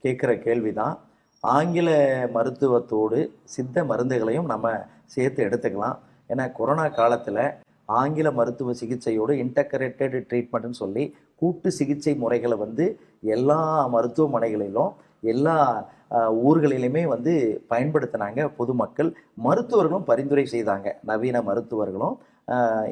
கேட்குற கேள்வி தான். ஆங்கில மருத்துவத்தோடு சித்த மருந்துகளையும் நம்ம சேர்த்து எடுத்துக்கலாம். ஏன்னா கொரோனா காலத்தில் ஆங்கில மருத்துவ சிகிச்சையோடு இன்டகிரேட்டட் ட்ரீட்மெண்ட்னு சொல்லி கூட்டு சிகிச்சை முறைகளை வந்து எல்லா மருத்துவமனைகளிலும் எல்லா ஊர்களிலுமே வந்து பயன்படுத்தினாங்க பொதுமக்கள். மருத்துவர்களும் பரிந்துரை செய்தாங்க, நவீன மருத்துவர்களும்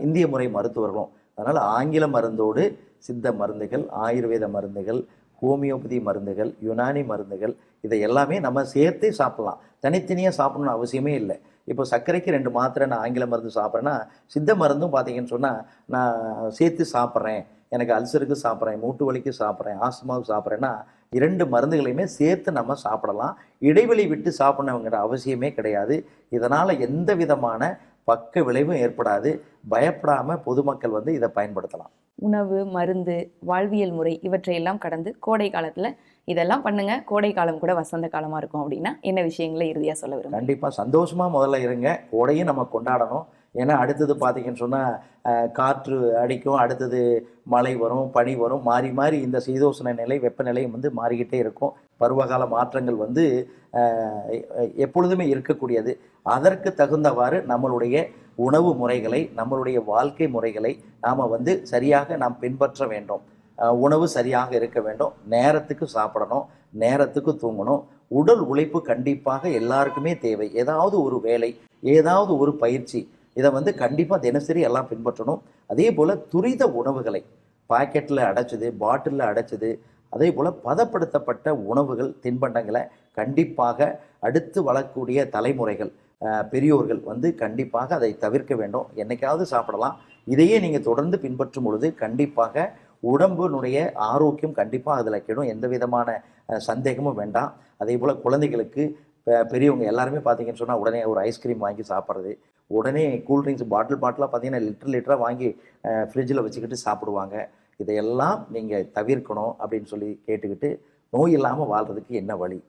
இந்திய முறை மருத்துவர்களும். அதனால் ஆங்கில மருந்தோடு சித்த மருந்துகள், ஆயுர்வேத மருந்துகள், ஹோமியோபதி மருந்துகள், யுனானி மருந்துகள், இதை எல்லாமே நம்ம சேர்த்தே சாப்பிட்லாம். தனித்தனியாக சாப்பிடணும்னு அவசியமே இல்லை. இப்போ சர்க்கரைக்கு 2 மாத்திரை நான் ஆங்கில மருந்து சாப்பிட்றேன்னா, சித்த மருந்தும் பார்த்தீங்கன்னு சொன்னால் நான் சேர்த்து சாப்பிட்றேன், எனக்கு அல்சருக்கு சாப்பிட்றேன், மூட்டு வலிக்கு சாப்பிட்றேன், ஆஸ்துமாவுக்கு சாப்பிட்றேன்னா 2 மருந்துகளையுமே சேர்த்து நம்ம சாப்பிடலாம். இடைவெளி விட்டு சாப்பிடணுங்கிற அவசியமே கிடையாது. இதனால் எந்த விதமான பக்க விளைவும் ஏற்படாது. பயப்படாமல் பொதுமக்கள் வந்து இதை பயன்படுத்தலாம். உணவு, மருந்து, வாழ்வியல் முறை இவற்றையெல்லாம் கடந்து கோடை காலத்தில் இதெல்லாம் பண்ணுங்க, கோடை காலம் கூட வசந்த காலமாக இருக்கும் அப்படின்னா என்ன விஷயங்களை இறுதியாக சொல்ல விரும்புகிறேன்? கண்டிப்பாக சந்தோஷமாக முதல்ல இருங்க. கோடையும் நம்ம கொண்டாடணும். ஏன்னா அடுத்தது பார்த்தீங்கன்னு சொன்னால் காற்று அடிக்கும், அடுத்தது மழை வரும், பனி வரும், மாறி மாறி இந்த சீதோஷ்ண நிலை வெப்பநிலையும் வந்து மாறிக்கிட்டே இருக்கும். பருவகால மாற்றங்கள் வந்து எப்பொழுதுமே இருக்கக்கூடியது. அதற்கு தகுந்தவாறு நம்மளுடைய உணவு முறைகளை, நம்மளுடைய வாழ்க்கை முறைகளை நாம் வந்து சரியாக நாம் பின்பற்ற வேண்டும். உணவு சரியாக இருக்க வேண்டும், நேரத்துக்கு சாப்பிடணும், நேரத்துக்கு தூங்கணும். உடல் உழைப்பு கண்டிப்பாக எல்லாருக்குமே தேவை. ஏதாவது ஒரு வேலை, ஏதாவது ஒரு பயிற்சி, இதை வந்து கண்டிப்பாக தினசரி எல்லாம் பின்பற்றணும். அதே போல் துரித உணவுகளை பாக்கெட்டில் அடைச்சது, பாட்டிலில் அடைச்சது, அதே போல் பதப்படுத்தப்பட்ட உணவுகள், தின்பண்டங்களை கண்டிப்பாக அடுத்து வளரக்கூடிய தலைமுறைகள், பெரியோர்கள் வந்து கண்டிப்பாக அதை தவிர்க்க வேண்டும். என்னைக்காவது சாப்பிடலாம். இதையே நீங்கள் தொடர்ந்து பின்பற்றும் பொழுது கண்டிப்பாக உடம்பினுடைய ஆரோக்கியம் கண்டிப்பாக அதில் கெடும். எந்த விதமான சந்தேகமும் வேண்டாம். அதே போல் குழந்தைகளுக்கு, பெரியவங்க எல்லாருமே பார்த்தீங்கன்னு சொன்னால் உடனே ஒரு ஐஸ்கிரீம் வாங்கி சாப்பிட்றது, உடனே கூல்ட்ரிங்க்ஸ் பாட்டிலாக பார்த்தீங்கன்னா லிட்டராக வாங்கி ஃப்ரிட்ஜில் வச்சுக்கிட்டு சாப்பிடுவாங்க. இதையெல்லாம் நீங்கள் தவிர்க்கணும் அப்படின்னு சொல்லி கேட்டுக்கிட்டு, நோய் இல்லாமல் வாழ்கிறதுக்கு என்ன வழி,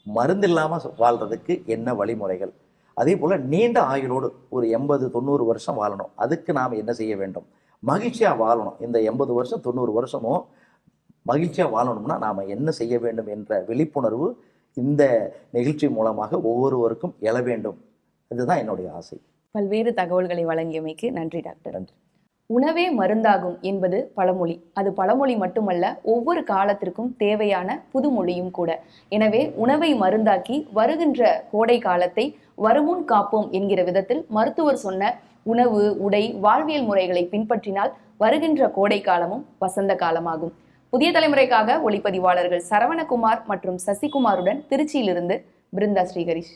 மருந்து இல்லாமல் வாழ்கிறதுக்கு என்ன வழிமுறைகள், அதே போல் நீண்ட ஆயுளோடு ஒரு 80-90 வருஷம் வாழணும், அதுக்கு நாம் என்ன செய்ய வேண்டும், மகிழ்ச்சியாக வாழணும். இந்த 80 வருஷம் 90 வருஷமும் மகிழ்ச்சியாக வாழணும்னா நாம் என்ன செய்ய வேண்டும் என்ற விழிப்புணர்வு இந்த நிகழ்ச்சி மூலமாக ஒவ்வொருவருக்கும் எழ வேண்டும். இதுதான் என்னுடைய ஆசை. பல்வேறு தகவல்களை வழங்கியமைக்கு நன்றி டாக்டர். நன்றி. உணவே மருந்தாகும் என்பது பழமொழி. அது பழமொழி மட்டுமல்ல, ஒவ்வொரு காலத்திற்கும் தேவையான புதுமொழியும் கூட. எனவே உணவை மருந்தாக்கி வருகின்ற கோடை காலத்தை வருமுன் காப்போம் என்கிற விதத்தில் மருத்துவர் சொன்ன உணவு, உடை, வாழ்வியல் முறைகளை பின்பற்றினால் வருகின்ற கோடை காலமும் வசந்த காலமாகும். புதிய தலைமுறைக்காக ஒளிப்பதிவாளர்கள் சரவணகுமார் மற்றும் சசிகுமாருடன் திருச்சியிலிருந்து பிருந்தா ஸ்ரீஹரிஷ்.